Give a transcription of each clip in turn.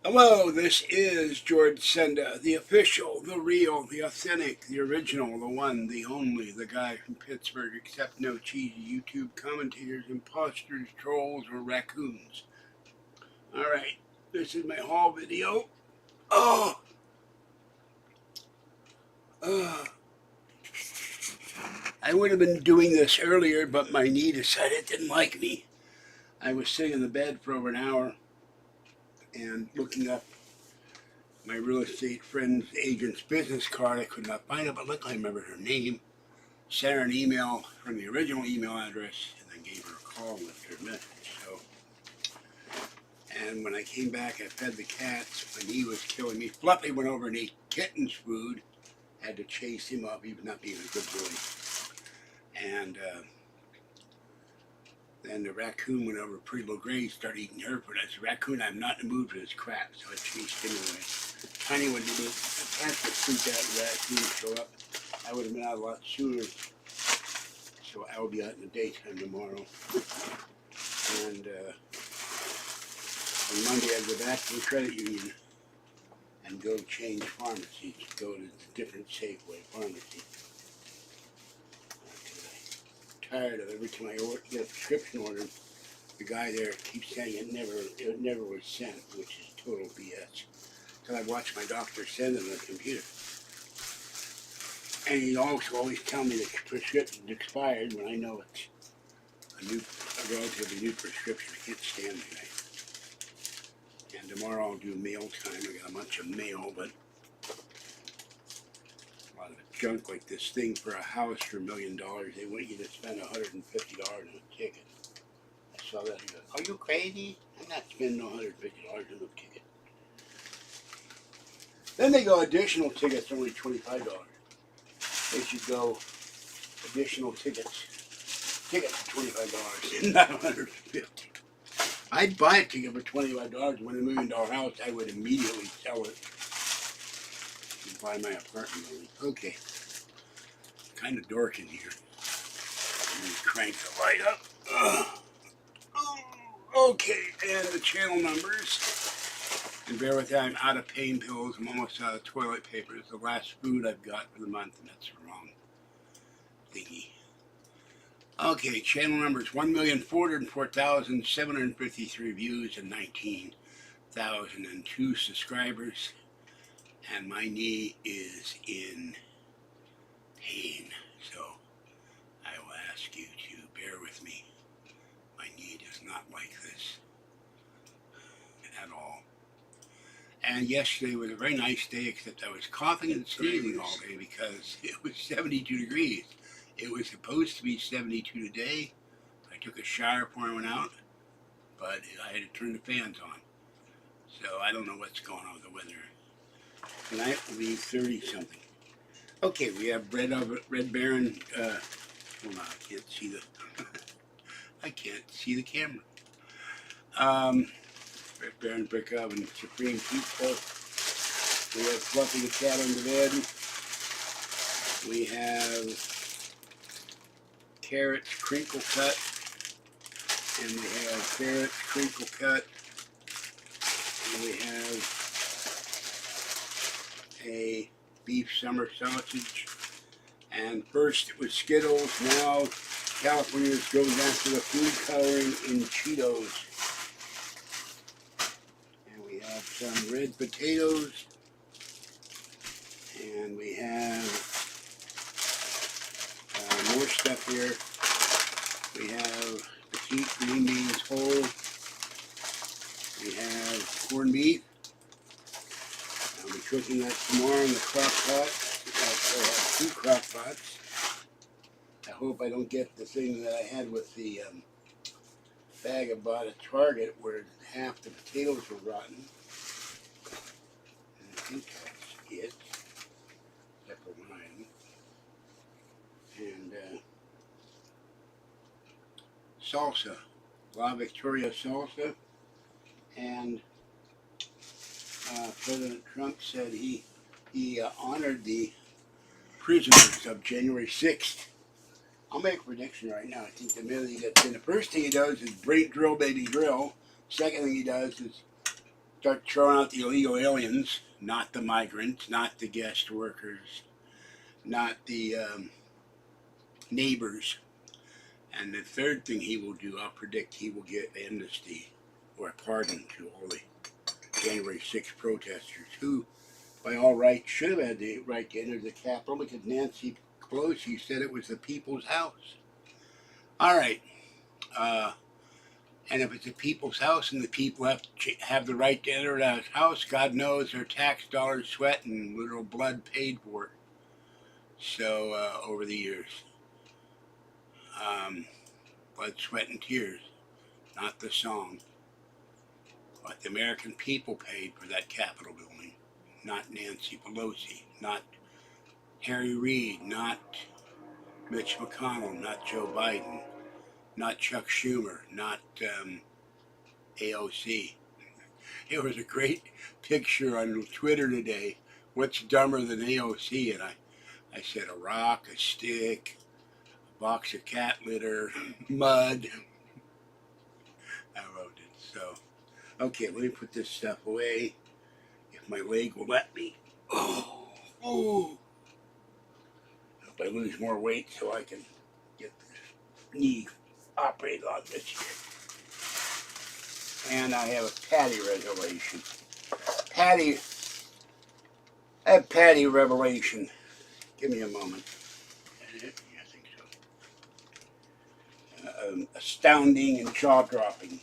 Hello, this is George Senda, the official, the real, the authentic, the original, the one, the only, the guy from Pittsburgh, except no cheesy YouTube commentators, imposters, trolls, or raccoons. Alright, this is my haul video. Oh! Uh, I would have been doing this earlier, but my knee decided it didn't like me. I was sitting in the bed for over an hour and looking up my real estate friend's agent's business card. I could not find it, but look, I remembered her name. Sent her an email from the original email address, and then gave her a call and left her a message. And when I came back, I fed the cats. My knee was killing me. Fluffy went over and ate kitten's food. Had to chase him up, even not being a good boy. And then the raccoon went over. Pretty little Gray started eating her food. I said, "Raccoon, I'm not in the mood for this crap." So I chased him away. Tiny one did it. The cats would freak out and the raccoon show up. I would have been out a lot sooner. So I will be out in the daytime tomorrow. And on Monday I go back to the credit union and go change pharmacies. Go to a different Safeway pharmacy. I'm tired of every time I get a prescription order, the guy there keeps saying it never was sent, which is total BS. Until I watch my doctor send it on the computer. And he also always tell me the prescription's expired when I know it's a relatively new prescription. I can't stand the guy. And tomorrow I'll do mail time. I got a bunch of mail, but a lot of junk like this thing for a house for $1 million. They want you to spend $150 on a ticket. I saw that and go, "Are you crazy? I'm not spending $150 on a ticket." Then they go additional tickets, only $25. They should go additional tickets for $25 not $150. I'd buy a ticket for $25. Win $1 million house, I would immediately sell it and buy my apartment building. Okay, kind of dark in here. Let me crank the light up. Okay, and the channel numbers. And bear with that, I'm out of pain pills. I'm almost out of toilet paper. It's the last food I've got for the month, and that's the wrong thingy. Okay, channel numbers 1,404,753 views and 19,002 subscribers. And my knee is in pain, so I will ask you to bear with me. My knee does not like this at all. And yesterday was a very nice day, except I was coughing and sneezing all day because it was 72 degrees. It was supposed to be 72 today. I took a shower before I went out, but I had to turn the fans on. So I don't know what's going on with the weather. Tonight will be 30-something. Okay, we have Red Baron. Hold on, I can't see the. I can't see the camera. Red Baron Brick Oven Supreme Pizza. We have Fluffy the cat on the bed. We have carrots crinkle cut, and we have carrots crinkle cut, and we have a beef summer sausage. And first it was Skittles, now California goes after the food coloring in Cheetos. And we have some red potatoes, and we have more stuff here. We have petite green beans whole. We have corned beef. I'll be cooking that tomorrow in the crock pot. I have 2 crock pots. I hope I don't get the thing that I had with the bag I bought at Target where half the potatoes were rotten. And I think that's it. Except for one item. And salsa. La Victoria salsa. And President Trump said he honored the prisoners of January 6th. I'll make a prediction right now. I think the minute he gets in, the first thing he does is brain drill, baby drill. Second thing he does is start throwing out the illegal aliens, not the migrants, not the guest workers, not the neighbors. And the third thing he will do, I'll predict he will get amnesty or a pardon to all the January 6th protesters who, by all rights, should have had the right to enter the Capitol because Nancy Pelosi said it was the people's house. All right. And if it's the people's house and the people have the right to enter that house, God knows their tax dollars, sweat, and literal blood paid for it. So, over the years. Blood, sweat, and tears. Not the song. But the American people paid for that Capitol building. Not Nancy Pelosi. Not Harry Reid. Not Mitch McConnell. Not Joe Biden. Not Chuck Schumer. Not AOC. It was a great picture on Twitter today. What's dumber than AOC? And I said a rock, a stick, a box of cat litter, mud. I wrote it. So, okay, let me put this stuff away. If my leg will let me. Oh. Hope I lose more weight so I can get the knee operated on this year. And I have a Patty revelation. I have Patty revelation. Give me a moment. I think so. Astounding and jaw-dropping.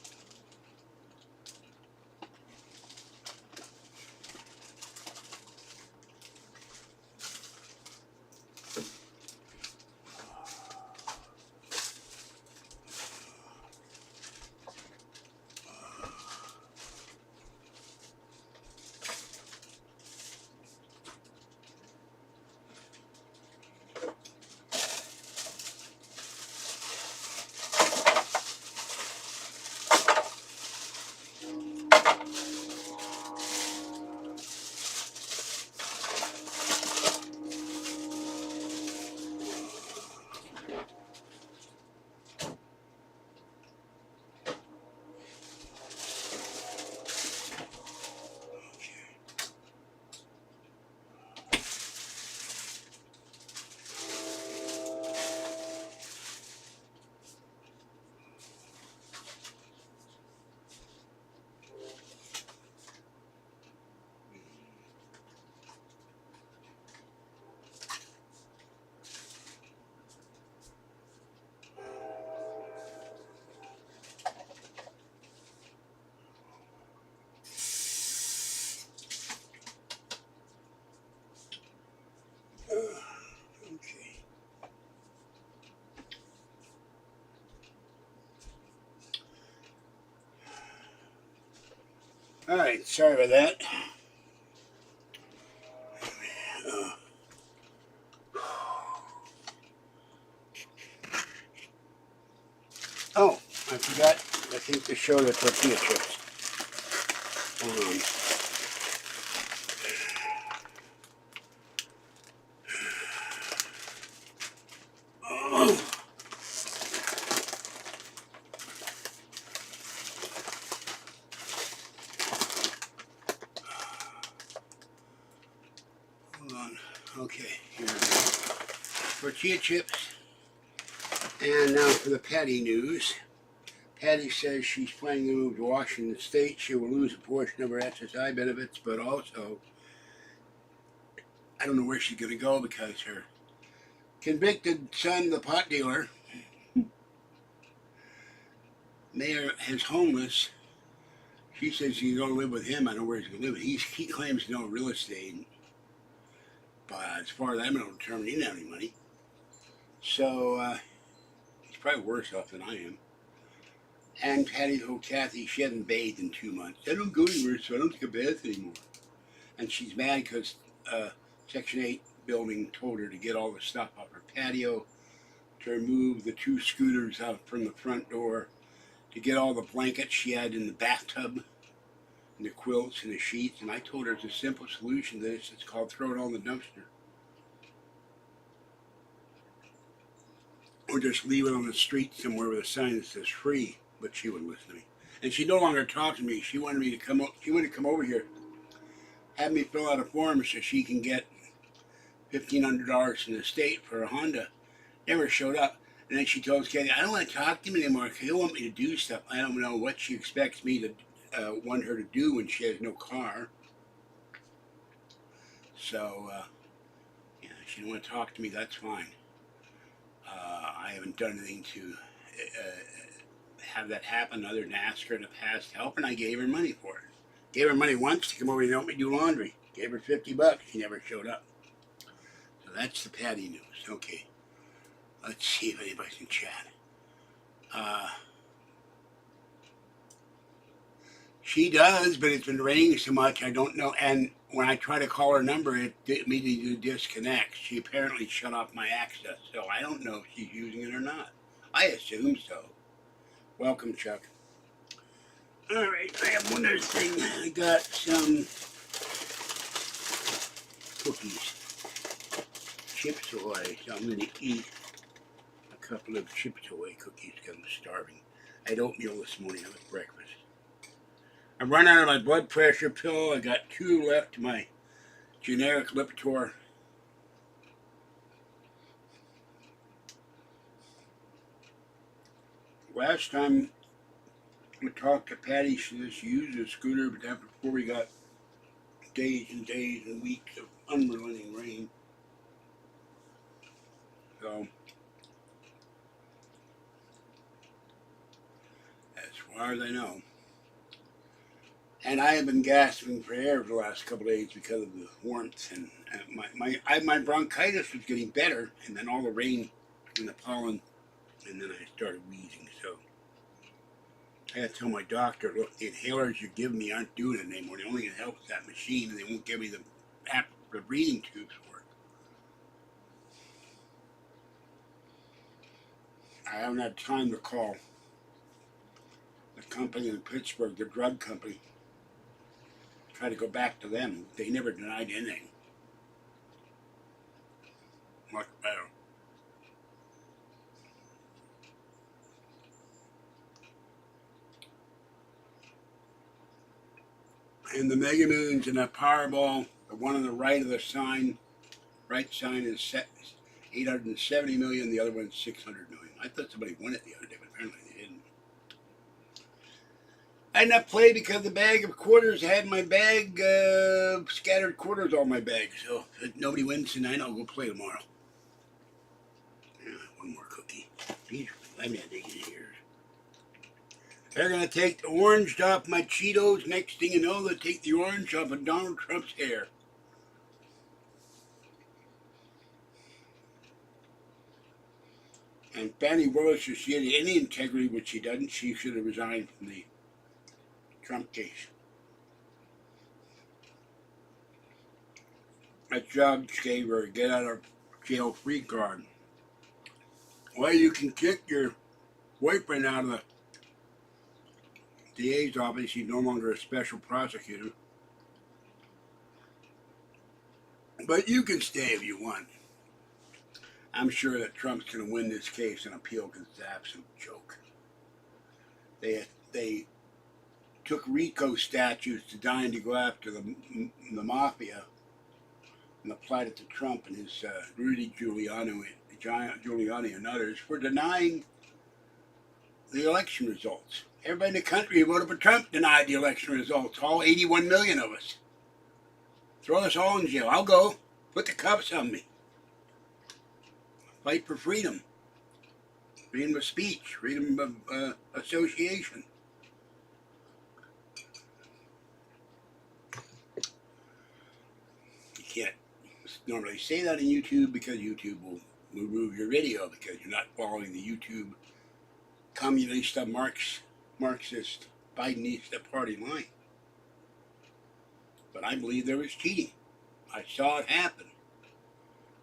All right, sorry about that. Oh, I forgot, I think, to show the tortilla chips. Hold on. Hold on. Okay, here we go. Tortilla chips. And now for the Patty news. Patty says she's planning to move to Washington State. She will lose a portion of her SSI benefits, but also, I don't know where she's going to go because her convicted son, the pot dealer, mayor, is homeless. She says she's going to live with him. I don't know where he's going to live. He claims no real estate. But as far as I'm not determined, he doesn't have any money. So, he's probably worse off than I am. And Patty told Kathy she hadn't bathed in 2 months. I don't go anywhere, so I don't take a bath anymore. And she's mad because Section 8 building told her to get all the stuff off her patio, to remove the 2 scooters out from the front door, to get all the blankets she had in the bathtub, and the quilts and the sheets. And I told her it's a simple solution to this. It's called throw it all in the dumpster. Or just leave it on the street somewhere with a sign that says free. But she wouldn't listen to me. And she no longer talked to me. She wanted me to come. She wanted to come over here, have me fill out a form so she can get $1,500 from the state for a Honda. Never showed up. And then she told Kathy, I don't want to talk to him anymore because he'll want me to do stuff. I don't know what she expects me to want her to do when she has no car. So, yeah, she didn't want to talk to me. That's fine. I haven't done anything to have that happen other than ask her to pass help, and I gave her money for it. Gave her money once to come over and help me do laundry. Gave her $50. She never showed up. So that's the Patty news. Okay. Let's see if anybody can chat. She does, but it's been ringing so much I don't know. And when I try to call her number, it immediately disconnects. She apparently shut off my access, so I don't know if she's using it or not. I assume so. Welcome, Chuck. All right, I have one other thing. I got some cookies, Chips Ahoy. So I'm going to eat a couple of Chips Ahoy cookies because I'm starving. I had oatmeal this morning with breakfast. I run out of my blood pressure pill. I got 2 left to my generic Lipitor. Last time we talked to Patty, she just used a scooter, but that before we got days and days and weeks of unrelenting rain. So, as far as I know. And I have been gasping for air for the last couple of days because of the warmth, and my bronchitis was getting better, and then all the rain and the pollen, and then I started wheezing. So I had to tell my doctor, look, the inhalers you give me aren't doing it anymore. They only help with that machine, and they won't give me the breathing tubes for it. I haven't had time to call the company in Pittsburgh, the drug company. Try to go back to them. They never denied anything. Much better. And the Mega Millions and the Powerball, the one on the right of the sign, right sign is set 870 million, the other one's 600 million. I thought somebody won it the other day, but apparently they didn't. I did not play because the bag of quarters had my bag, scattered quarters on my bag. So if nobody wins tonight, I'll go play tomorrow. Yeah, one more cookie. Jeez, let me dig in here. They're going to take the orange off my Cheetos. Next thing you know, they'll take the orange off of Donald Trump's hair. And Fannie Willis, if she had any integrity, which she doesn't, she should have resigned from the Trump case. That judge gave her a get out of jail free card. Well, you can kick your boyfriend out of the DA's office. He's no longer a special prosecutor. But you can stay if you want. I'm sure that Trump's going to win this case and appeal because it's an absolute joke. They took RICO statutes to dying to go after the mafia and applied it to Trump and his Rudy Giuliani and others for denying the election results. Everybody in the country who voted for Trump denied the election results, all 81 million of us. Throw us all in jail. I'll go. Put the cuffs on me. Fight for freedom. Freedom of speech. Freedom of association. You can't normally say that on YouTube because YouTube will remove your video because you're not following the YouTube communist, Marxist, Bidenista party line. But I believe there was cheating. I saw it happen.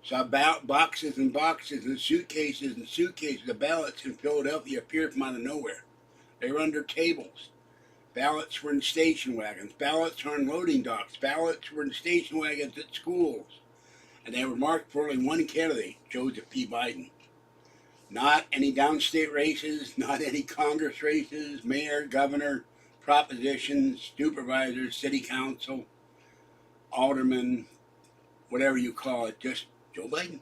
Saw boxes and boxes and suitcases and suitcases of ballots in Philadelphia appear from out of nowhere. They were under tables. Ballots were in station wagons. Ballots were in loading docks. Ballots were in station wagons at schools. And they were marked for only one candidate, Joseph P. Biden. Not any downstate races, not any Congress races, mayor, governor, propositions, supervisors, city council, alderman, whatever you call it, just Joe Biden.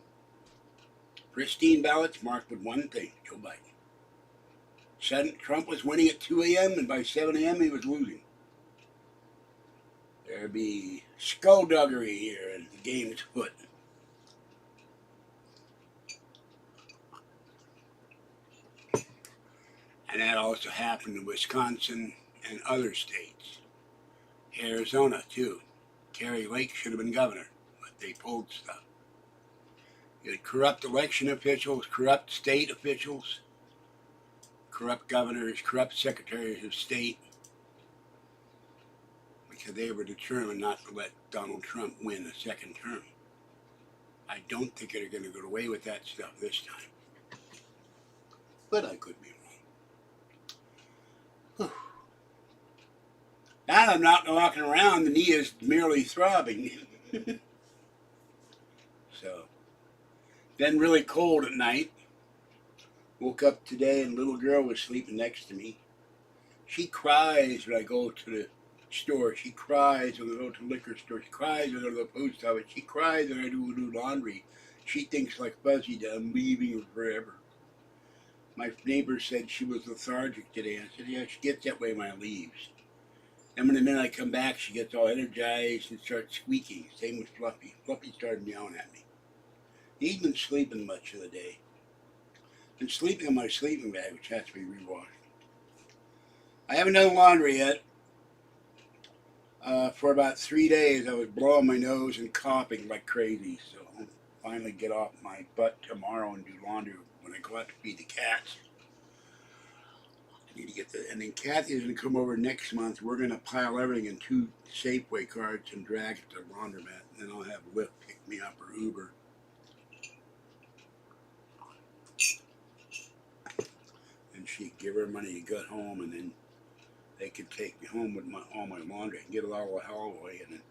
Pristine ballots marked with one thing, Joe Biden. Said Trump was winning at 2 a.m. and by 7 a.m. he was losing. There'd be skullduggery here and the game's foot. And that also happened in Wisconsin and other states. Arizona, too. Kerry Lake should have been governor, but they pulled stuff. You had corrupt election officials, corrupt state officials, corrupt governors, corrupt secretaries of state, because they were determined not to let Donald Trump win a second term. I don't think they're going to get away with that stuff this time. But I could be wrong. Now I'm not walking around, the knee is merely throbbing. So, been really cold at night. Woke up today and little girl was sleeping next to me. She cries when I go to the store. She cries when I go to the liquor store. She cries when I go to the post office. She cries when I do laundry. She thinks like Fuzzy that I'm leaving her forever. My neighbor said she was lethargic today. I said, yeah, she gets that way when I leaves. And when the minute I come back, she gets all energized and starts squeaking. Same with Fluffy. Fluffy started yelling at me. He's been sleeping much of the day. Been sleeping in my sleeping bag, which has to be rewashed. I haven't done laundry yet. For about 3 days, I was blowing my nose and coughing like crazy. So I'll finally get off my butt tomorrow and do laundry when I go out to feed the cats. I need to get and then Kathy's going to come over next month. We're going to pile everything in 2 Safeway carts and drag it to the laundromat. And then I'll have Lyft pick me up or Uber. And she'd give her money to get home, and then they could take me home with all my laundry and get it all the hell away. And then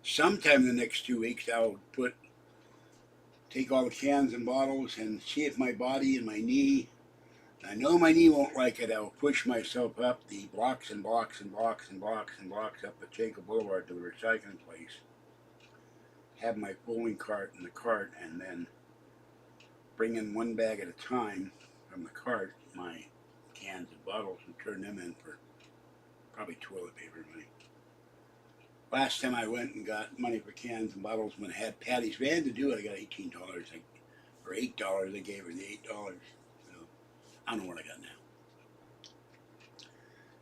sometime in the next 2 weeks, I'll take all the cans and bottles and see if my body and my knee, I know my knee won't like it. I'll push myself up the blocks and blocks and blocks and blocks and blocks up the Jacob Boulevard to the recycling place. Have my pulling cart in the cart, and then bring in 1 bag at a time from the cart my cans and bottles and turn them in for probably toilet paper money. Last time I went and got money for cans and bottles when I had Patty's van to do it, I got $18. Or $8, I gave her the $8. So I don't know what I got now.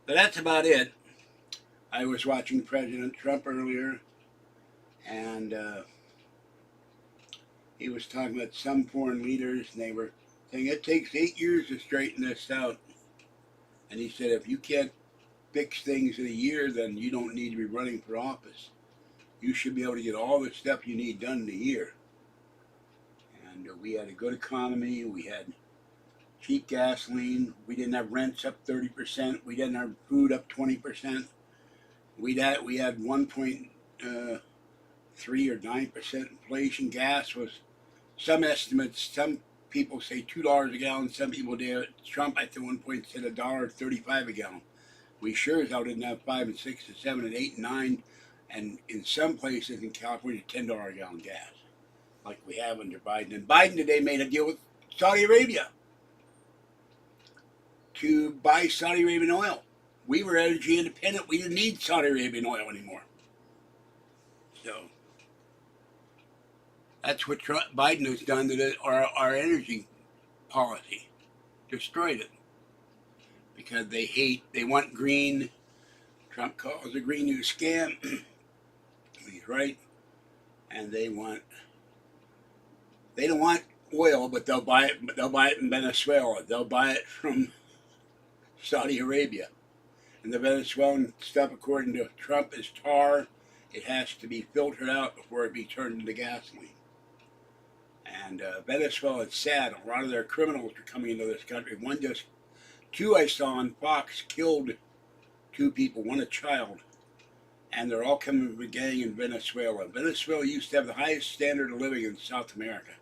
But that's about it. I was watching President Trump earlier, and he was talking about some foreign leaders, and they were saying it takes 8 years to straighten this out. And he said, if you can't fix things in a year, then you don't need to be running for office. You should be able to get all the stuff you need done in a year. And we had a good economy. We had cheap gasoline. We didn't have rents up 30%. We didn't have food up 20%. We had 1.3 or 9% inflation. Gas was, some estimates, some people say $2 a gallon. Some people did. Trump at one point said $1.35 a gallon. We sure as hell didn't have 5 and 6 and 7 and 8 and 9, and in some places in California, $10 a gallon gas, like we have under Biden. And Biden today made a deal with Saudi Arabia to buy Saudi Arabian oil. We were energy independent. We didn't need Saudi Arabian oil anymore. So that's what Biden has done to our energy policy, destroyed it. Because they want green. Trump calls it a green new scam. He's right. And they don't want oil, but they'll buy it. They'll buy it in Venezuela. They'll buy it from Saudi Arabia. And the Venezuelan stuff, according to Trump, is tar. It has to be filtered out before it be turned into gasoline. And Venezuela, it's sad. A lot of their criminals are coming into this country. Two I saw on Fox killed 2 people, one a child, and they're all coming from a gang in Venezuela. Venezuela used to have the highest standard of living in South America,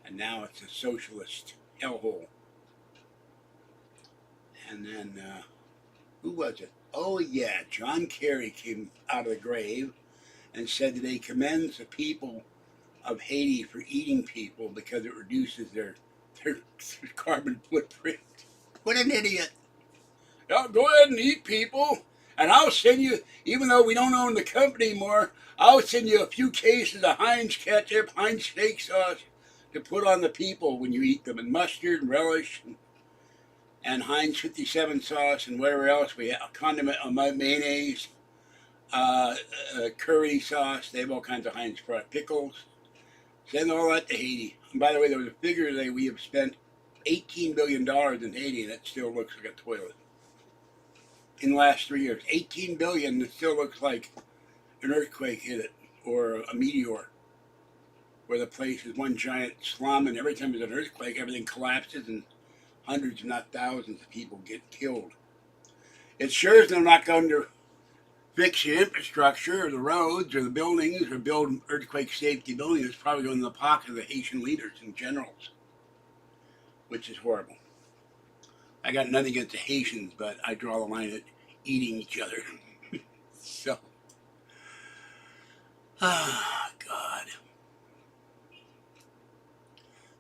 and now it's a socialist hellhole. And then, who was it? Oh, yeah, John Kerry came out of the grave and said that he commends the people of Haiti for eating people because it reduces their carbon footprint. What an idiot. Oh, go ahead and eat people, and I'll send you, even though we don't own the company anymore, I'll send you a few cases of Heinz ketchup, Heinz steak sauce to put on the people when you eat them, and mustard and relish and Heinz 57 sauce and whatever else we have, condiment, mayonnaise, curry sauce. They have all kinds of Heinz product, pickles. Send all that to Haiti. And by the way, there was a figure today we have spent $18 billion in Haiti, and it still looks like a toilet. In the last 3 years, 18 billion, it still looks like an earthquake hit it or a meteor, where the place is one giant slum, and every time there's an earthquake, everything collapses and hundreds, if not thousands, of people get killed. It sure is they're not going to fix the infrastructure or the roads or the buildings or build earthquake safety buildings. It's probably going in the pocket of the Haitian leaders and generals, which is horrible. I got nothing against the Haitians, but I draw the line at eating each other. So, God.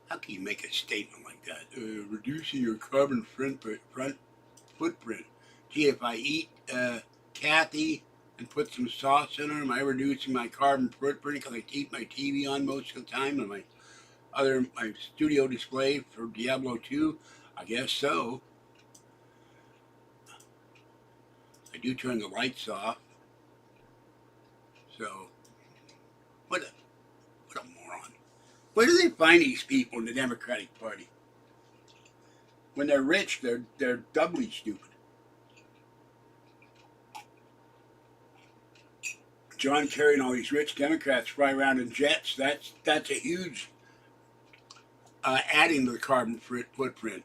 How can you make a statement like that? Reducing your carbon footprint. Gee, if I eat Kathy and put some sauce in her, am I reducing my carbon footprint because I keep my TV on most of the time and my studio display for Diablo 2? I guess so. I do turn the lights off. So, what a moron. Where do they find these people in the Democratic Party? When they're rich, they're doubly stupid. John Kerry and all these rich Democrats fly around in jets. That's a huge adding to the carbon footprint.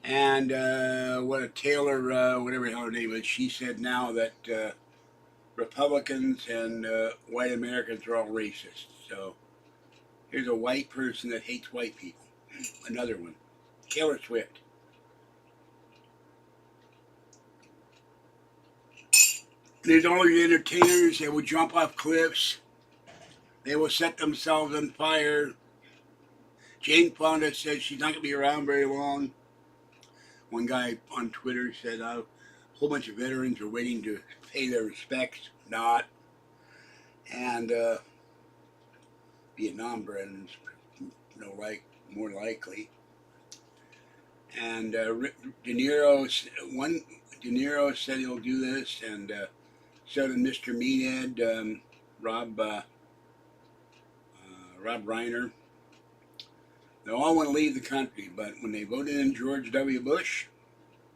And what a Taylor, whatever the hell her name is, she said now that Republicans and white Americans are all racist. So here's a white person that hates white people. Another one. Taylor Swift. There's all these entertainers that will jump off cliffs. They will set themselves on fire. Jane Fonda says she's not going to be around very long. One guy on Twitter said a whole bunch of veterans are waiting to pay their respects. Not. And Vietnam veterans, more likely. And De Niro said he'll do this, and so did Mr. Meathead, Rob Reiner. They all want to leave the country, but when they voted in George W. Bush,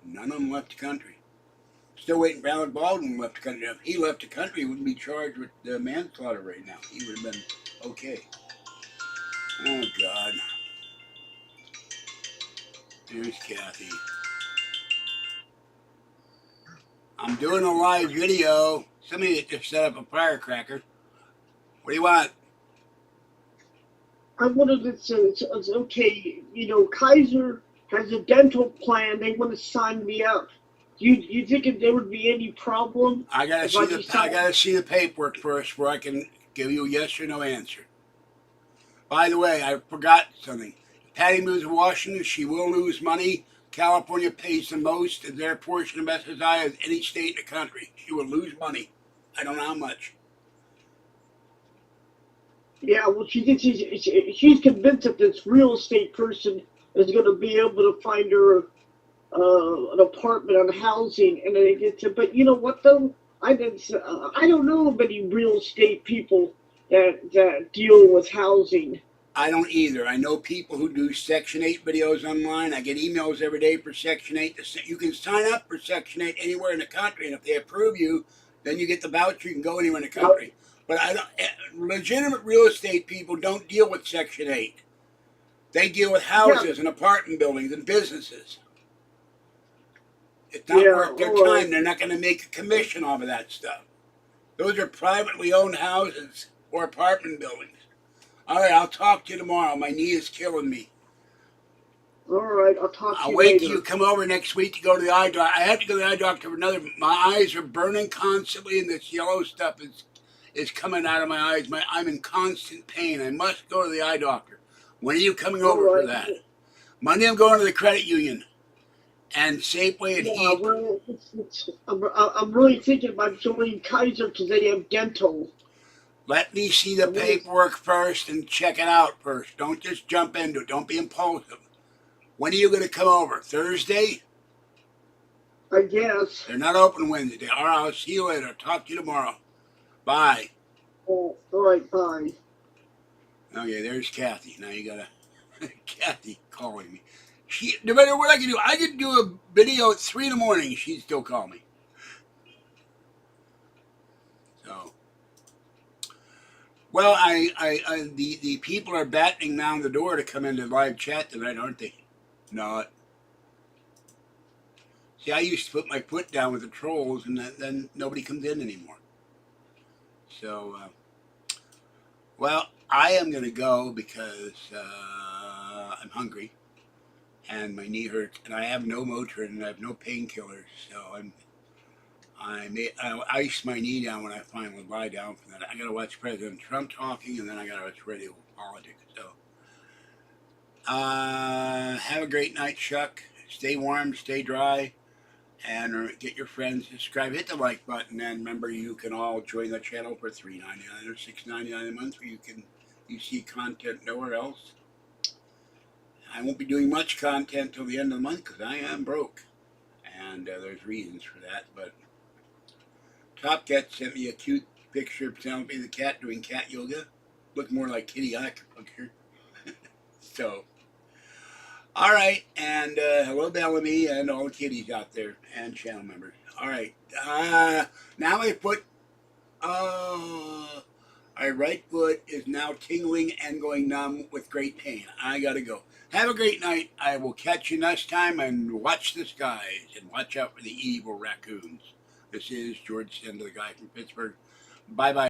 none of them left the country. Still waiting for Alec Baldwin left the country. If he left the country, he wouldn't be charged with manslaughter right now. He would have been okay. Oh, God. There's Kathy. I'm doing a live video. Somebody just set up a firecracker. What do you want? I wanted to say it's okay. You know, Kaiser has a dental plan. They want to sign me up. Do you think if there would be any problem? I gotta see the paperwork first before I can give you a yes or no answer. By the way, I forgot something. If Patty moves to Washington, she will lose money. California pays the most of their portion of SSI of any state in the country. She will lose money. I don't know how much. Yeah, well, she thinks she's convinced that this real estate person is going to be able to find her an apartment on housing, and then they get to. But you know what though? I don't know of any real estate people that deal with housing. I don't either. I know people who do Section 8 videos online. I get emails every day for Section 8. You can sign up for Section 8 anywhere in the country, and if they approve you, then you get the voucher. You can go anywhere in the country. But legitimate real estate people don't deal with Section 8. They deal with houses and apartment buildings and businesses. It's not worth their time. They're not going to make a commission off of that stuff. Those are privately owned houses or apartment buildings. All right, I'll talk to you tomorrow. My knee is killing me. All right, I'll talk to I'll you wait till later. you come over next week to go to the eye doctor. I have to go to the eye doctor for another. My eyes are burning constantly, and this yellow stuff is coming out of my eyes. I'm in constant pain. I must go to the eye doctor. When are you coming All over for right. that? Monday, I'm going to the credit union and Safeway and Yeah, Heap. well, I'm really thinking about joining Kaiser because they have dental. Let me see the I'm really, paperwork first and check it out first. Don't just jump into it. Don't be impulsive. When are you going to come over? Thursday? I guess. They're not open Wednesday. All right, I'll see you later. Talk to you tomorrow. Bye. All right, bye. Okay, there's Kathy. Now you gotta Kathy calling me. She no matter what I can do a video at 3 in the morning. She'd still call me. So well, the people are battening down the door to come into live chat tonight, aren't they? Not. See, I used to put my foot down with the trolls, and then nobody comes in anymore. So, well, I am going to go because I'm hungry and my knee hurts, and I have no Motrin and I have no painkillers. So I'll ice my knee down when I finally lie down from that. I got to watch President Trump talking, and then I got to watch radio politics. So, have a great night, Chuck. Stay warm, stay dry. And get your friends to subscribe. Hit the like button, and remember, you can all join the channel for $3.99 or $6.99 a month, where you see content nowhere else. I won't be doing much content till the end of the month because I am broke, and there's reasons for that. But Top Cat sent me a cute picture of Penelope the cat doing cat yoga. Looked more like kitty acupuncture. So. All right, and hello, Bellamy, and all the kitties out there, and channel members. All right, now my foot, my right foot is now tingling and going numb with great pain. I gotta go. Have a great night. I will catch you next time, and watch the skies, and watch out for the evil raccoons. This is George Sender, the guy from Pittsburgh. Bye-bye.